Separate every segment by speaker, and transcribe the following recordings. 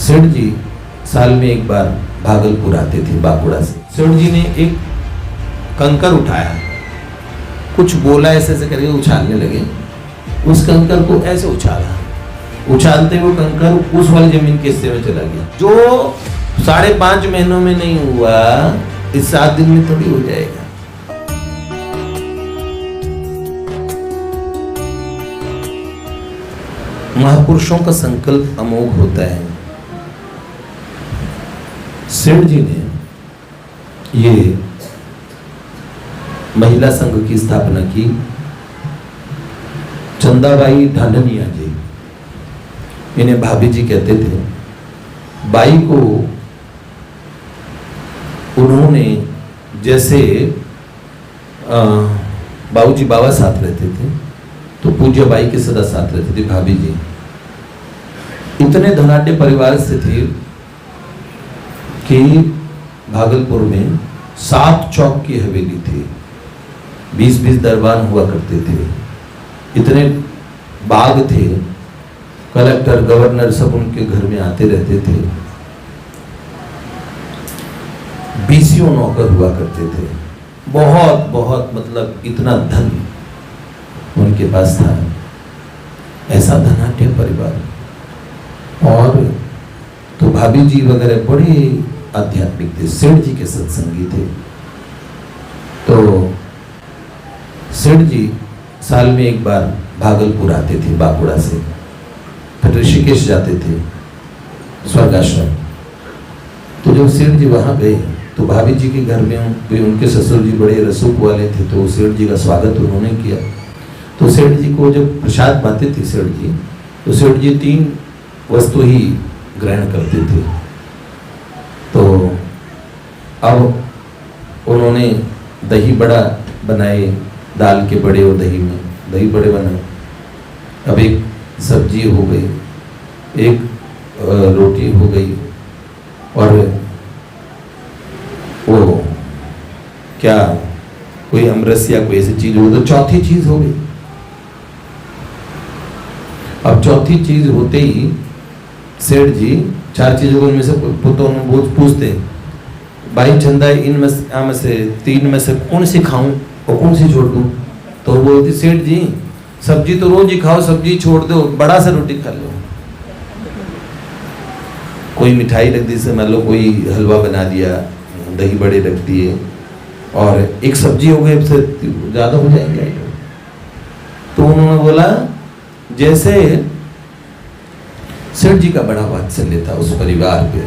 Speaker 1: सेठ जी साल में एक बार भागलपुर आते थे बाकुड़ा से। सेठ जी ने एक कंकर उठाया, कुछ बोला, ऐसे ऐसे करके उछालने लगे। उस कंकर को ऐसे उछाला, उछालते वो कंकर उस वाली जमीन के हिस्से में चला गया। जो 5.5 महीनों में नहीं हुआ, इस 7 दिन में थोड़ी हो जाएगा। महापुरुषों का संकल्प अमोघ होता है। सेठ जी ने ये महिला संघ की स्थापना की। चंदाबाई ढांढनिया जी, इन्हें भाभी जी कहते थे। बाई को उन्होंने, जैसे बाबूजी बाबा साथ रहते थे तो पूज्य बाई के सदा साथ रहते थे भाभी जी। इतने धनाढ्य परिवार से थे कि भागलपुर में 7 चौक की हवेली थी, 20-20 दरबार हुआ करते थे, इतने बाग थे, कलेक्टर गवर्नर सब उनके घर में आते रहते थे, बीसीओ नौकर हुआ करते थे। बहुत बहुत मतलब इतना धन उनके पास था, ऐसा धनाढ्य परिवार। और तो भाभी जी वगैरह बड़े आध्यात्मिक थे, सेठ जी के सत्संगी थे। तो सेठ जी साल में एक बार भागलपुर आते थे बाकुड़ा से, फिर ऋषिकेश जाते थे स्वर्गाश्रम। तो जब सेठ जी वहां गए तो भाभी जी के घर में उनके ससुर जी बड़े रसूख वाले थे, तो सेठ जी का स्वागत उन्होंने किया। तो सेठ जी को जब प्रसाद पाते थे सेठ जी, तो सेठ जी 3 वस्तु ही ग्रहण करते थे। तो अब उन्होंने दही बड़ा बनाए, दाल के बड़े और दही में दही बड़े बनाए। अब एक सब्जी हो गई, एक रोटी हो गई, और वो क्या कोई अमरस या कोई ऐसी चीज हो, तो चौथी चीज हो गई। अब चौथी चीज होते ही सेठ जी 4 चीजों में से पूछते, भाई चंदा इनमें से 3 में से कौन सी खाऊं और कौन सी छोड़ दूं? तो बोलती, सेठ जी सब्जी तो रोज ही खाओ, सब्जी छोड़ दो, बड़ा सा रोटी खा लो। कोई मिठाई रख दी, से मान लो कोई हलवा बना दिया, दही बड़े रख दिए, और एक सब्जी हो गई, से ज्यादा हो जाएंगे। तो उन्होंने बोला, जैसे सेठ जी का बड़ा वात्सल्य था उस परिवार पे।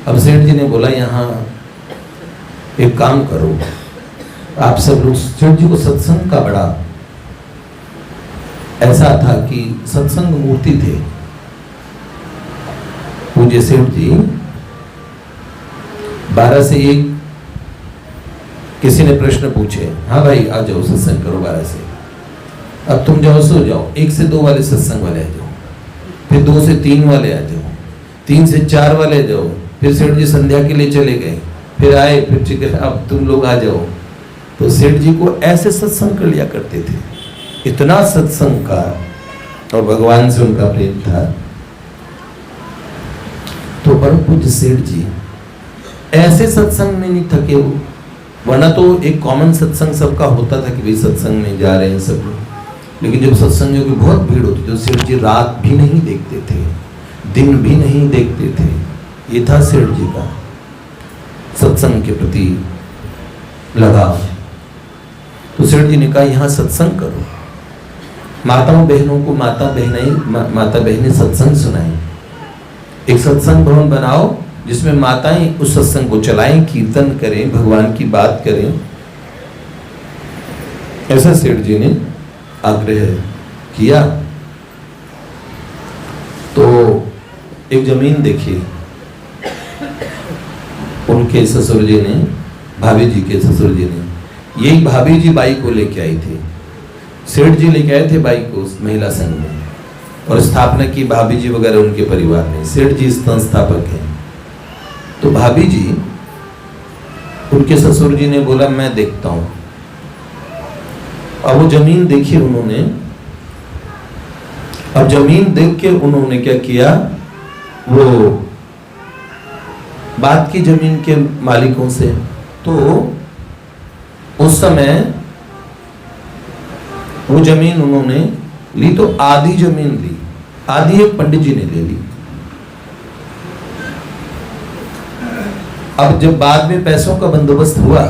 Speaker 1: अब सेठ जी ने बोला, यहाँ एक काम करो, आप सब लोग, सेठ जी को सत्संग का बड़ा ऐसा था कि सत्संग मूर्ति थे पूज्य सेठ जी। 12 से 1 किसी ने प्रश्न पूछे, हाँ भाई आ जाओ सत्संग करो 12 से। अब तुम जाओ, सो जाओ, 1 से 2 वाले सत्संग वाले आ जाओ, फिर 2 से 3 वाले आ जाओ, 3 से 4 वाले आ जाओ। फिर सेठ जी संध्या के लिए चले गए, फिर आए, फिर ठीक है अब तुम लोग आ जाओ। तो सेठ जी को ऐसे सत्संग कर लिया करते थे, इतना सत्संग का और भगवान से उनका प्रेम था। तो परम पूज्य सेठ जी ऐसे सत्संग में नहीं थके वो, वरना तो एक कॉमन सत्संग सबका होता था कि भाई सत्संग में जा रहे हैं सब लोग। लेकिन जब सत्संगियों की बहुत भीड़ होती थी तो सेठ जी रात भी नहीं देखते थे, दिन भी नहीं देखते थे। ये था सेठ जी का सत्संग के प्रति लगाव। तो सेठ जी ने कहा, यहाँ सत्संग करो, माताओं बहनों को माता बहनें सत्संग सुनाएं, एक सत्संग भवन बनाओ जिसमें माताएं उस सत्संग को चलाएं, कीर्तन करें, भगवान की बात करें। ऐसा सेठ जी ने आग्रह किया। तो एक जमीन देखी उनके ससुर जी ने, भाभी जी के ससुर जी ने। यही भाभी जी बाई को लेके आई थी, सेठ जी लेके आए थे बाई को महिला संघ में, और स्थापना की भाभी जी वगैरह उनके परिवार में। सेठ जी संस्थापक हैं। तो भाभी जी, उनके ससुर जी ने बोला, मैं देखता हूं। अब वो जमीन देखी उन्होंने, अब जमीन देख के उन्होंने क्या किया, वो बात की जमीन के मालिकों से, तो उस समय वो जमीन उन्होंने ली, तो आधी जमीन ली, आधी एक पंडित जी ने ले ली। अब जब बाद में पैसों का बंदोबस्त हुआ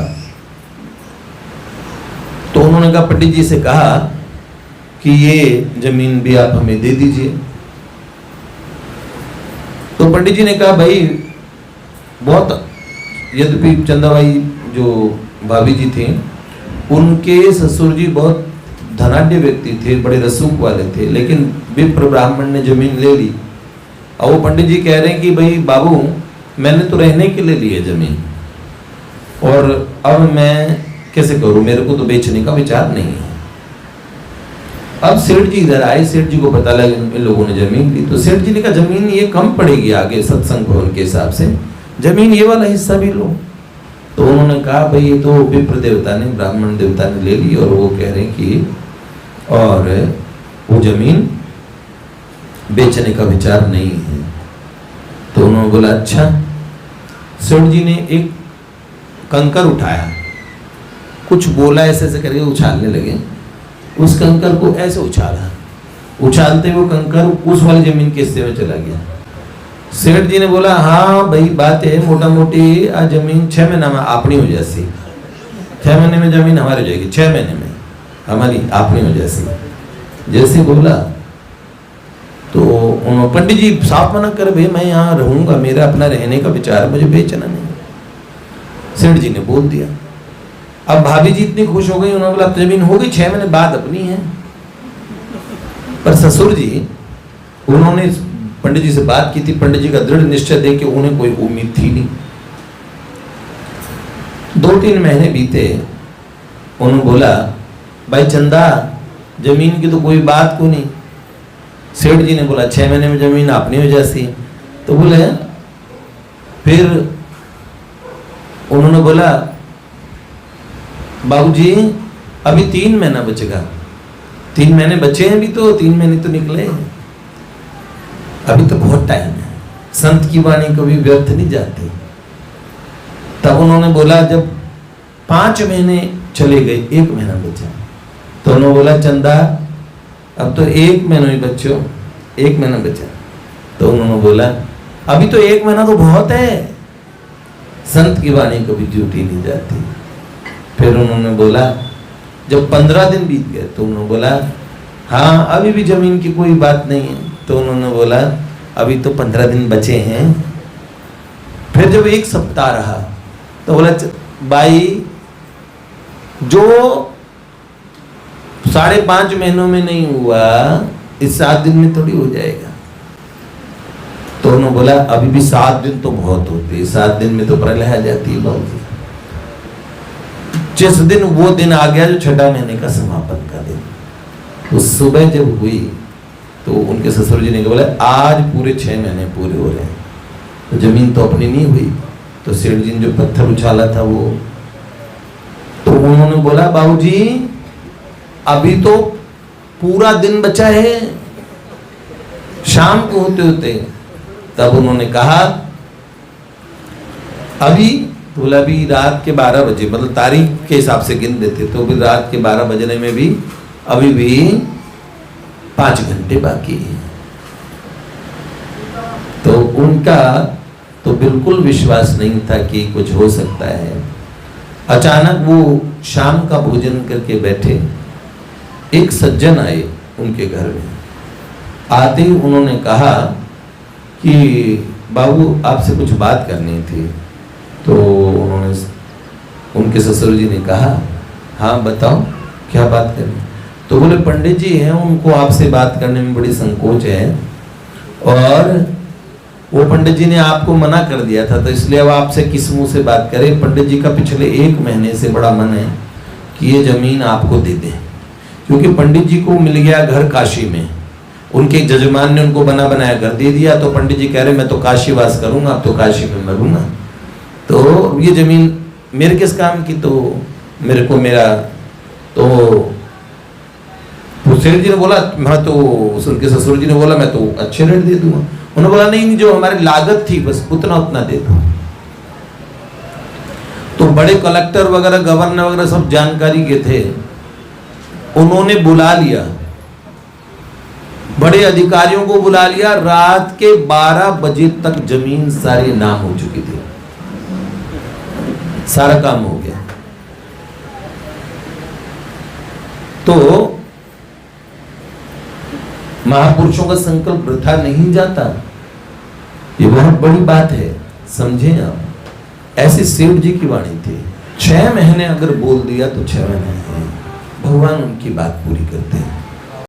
Speaker 1: तो उन्होंने कहा, पंडित जी से कहा कि ये जमीन भी आप हमें दे दीजिए। तो पंडित जी ने कहा, भाई बहुत, यद्यपि चंदाबाई जो भाभी जी थी, उनके ससुर जी बहुत धनाढ्य व्यक्ति थे, बड़े रसूख वाले थे, लेकिन विप्र ब्राह्मण ने जमीन ले ली। और वो पंडित जी कह रहे हैं कि भाई बाबू, मैंने तो रहने के लिए ली है जमीन, और अब मैं कैसे करूं, मेरे को तो बेचने का विचार नहीं है। अब सेठ जी इधर आए, सेठ जी को पता लगा इन लोगों ने जमीन ली, तो सेठ जी ने कहा, जमीन ये कम पड़ेगी आगे सत्संग भवन के हिसाब से, जमीन ये वाला हिस्सा भी लो। तो उन्होंने कहा, भाई ये तो विप्र देवता ने, ब्राह्मण देवता ने ले ली, और वो कह रहे हैं कि और वो जमीन बेचने का विचार नहीं है। तो उन्होंने बोला, अच्छा। सेठ जी ने एक कंकर उठाया, कुछ बोला, ऐसे ऐसे करके उछालने लगे। उस कंकर को ऐसे उछाला, उछालते वो कंकर उस वाली जमीन के हिस्से में चला गया। सेठ जी ने बोला, हाँ भाई बात है, मोटा मोटी आ जमीन 6 महीना में आपनी हो जाती, 6 महीने में जमीन हमारी हो जाएगी, 6 महीने में हमारी आपनी हो जाती। जैसे बोला तो उन्होंने, पंडित जी साफ मना कर, भाई मैं यहाँ रहूंगा, मेरा अपना रहने का विचार है, मुझे बेचना नहीं। सेठ जी ने बोल दिया। अब भाभी जी इतनी खुश हो गई, उन्होंने बोला, जमीन हो गई, 6 महीने बाद अपनी है। पर ससुर जी, उन्होंने पंडित जी से बात की थी, पंडित जी का दृढ़ निश्चय देख के उन्हें कोई उम्मीद थी नहीं। 2-3 महीने बीते, उन्होंने बोला, भाई चंदा, जमीन की तो कोई बात को नहीं। सेठ जी ने बोला, 6 महीने में जमीन अपनी हो जाती। तो बोले, फिर उन्होंने बोला, बाबूजी अभी 3 महीना बचेगा, 3 महीने बचे हैं, भी तो 3 महीने तो निकले, अभी तो बहुत टाइम है, संत की वाणी कभी व्यर्थ नहीं जाती। तब उन्होंने बोला, जब 5 महीने चले गए, 1 महीना बचा, तो उन्होंने बोला, चंदा अब तो 1 महीना ही बच्चों, 1 महीना बचा। तो उन्होंने बोला, अभी तो 1 महीना तो बहुत है, संत की वाणी कभी ड्यूटी नहीं जाती। फिर उन्होंने बोला, जब 15 दिन बीत गए, तो उन्होंने बोला, हाँ अभी भी जमीन की कोई बात नहीं है। तो उन्होंने बोला, अभी तो 15 दिन बचे हैं। फिर जब 1 सप्ताह रहा, तो बोला, भाई जो 5.5 महीनों में नहीं हुआ, इस 7 दिन में थोड़ी हो जाएगा। तो उन्होंने बोला, अभी भी 7 दिन तो बहुत होते, 7 दिन में तो प्रलय आ जाती है बहुत। जिस दिन वो दिन आ गया जो 6 महीने का समापन का दिन, तो सुबह जब हुई, तो उनके ससुर जी ने बोला, आज पूरे 6 महीने पूरे हो रहे हैं, तो जमीन तो अपनी नहीं हुई। तो सेठ जी ने जो पत्थर उछाला था वो, तो उन्होंने बोला, बाबूजी अभी तो पूरा दिन बचा है, शाम को होते होते। तब उन्होंने कहा, अभी, तो बोला, अभी रात के 12 बजे, मतलब तारीख के हिसाब से गिन देते, तो भी रात के 12 बजने में भी अभी भी 5 घंटे बाकी है। तो उनका तो बिल्कुल विश्वास नहीं था कि कुछ हो सकता है। अचानक वो शाम का भोजन करके बैठे, एक सज्जन आए उनके घर में। आते ही उन्होंने कहा कि बाबू आपसे कुछ बात करनी थी। तो उन्होंने, उनके ससुर जी ने कहा, हाँ बताओ क्या बात करनी। तो बोले, पंडित जी हैं, उनको आपसे बात करने में बड़ी संकोच है, और वो पंडित जी ने आपको मना कर दिया था, तो इसलिए अब आपसे किस मुंह से बात करें। पंडित जी का पिछले 1 महीने से बड़ा मन है कि ये जमीन आपको दे दें, क्योंकि पंडित जी को मिल गया घर काशी में, उनके जजमान ने उनको बना बनाया घर दे दिया। तो पंडित जी कह रहे, मैं तो काशी वास करूंगा, अब तो काशी में मरूंगा, तो ये जमीन मेरे किस काम की, तो मेरे को मेरा, तो सेठ जी ने बोला, मैं तो, उनके ससुर जी ने बोला, मैं तो अच्छे रेट दे दूंगा। उन्होंने बोला, नहीं, जो हमारी लागत थी बस उतना उतना दे दो। तो बड़े कलेक्टर वगैरह, गवर्नर वगैरह सब जानकारी के थे, उन्होंने बुला लिया, बड़े अधिकारियों को बुला लिया। रात के 12 बजे तक जमीन सारी नाम हो चुकी थी, सारा काम हो गया। तो महापुरुषों का संकल्प वृथा नहीं जाता, ये बहुत बड़ी बात है, समझे आप। ऐसे सेठ जी की वाणी थी, 6 महीने अगर बोल दिया तो 6 महीने भगवान उनकी बात पूरी करते हैं।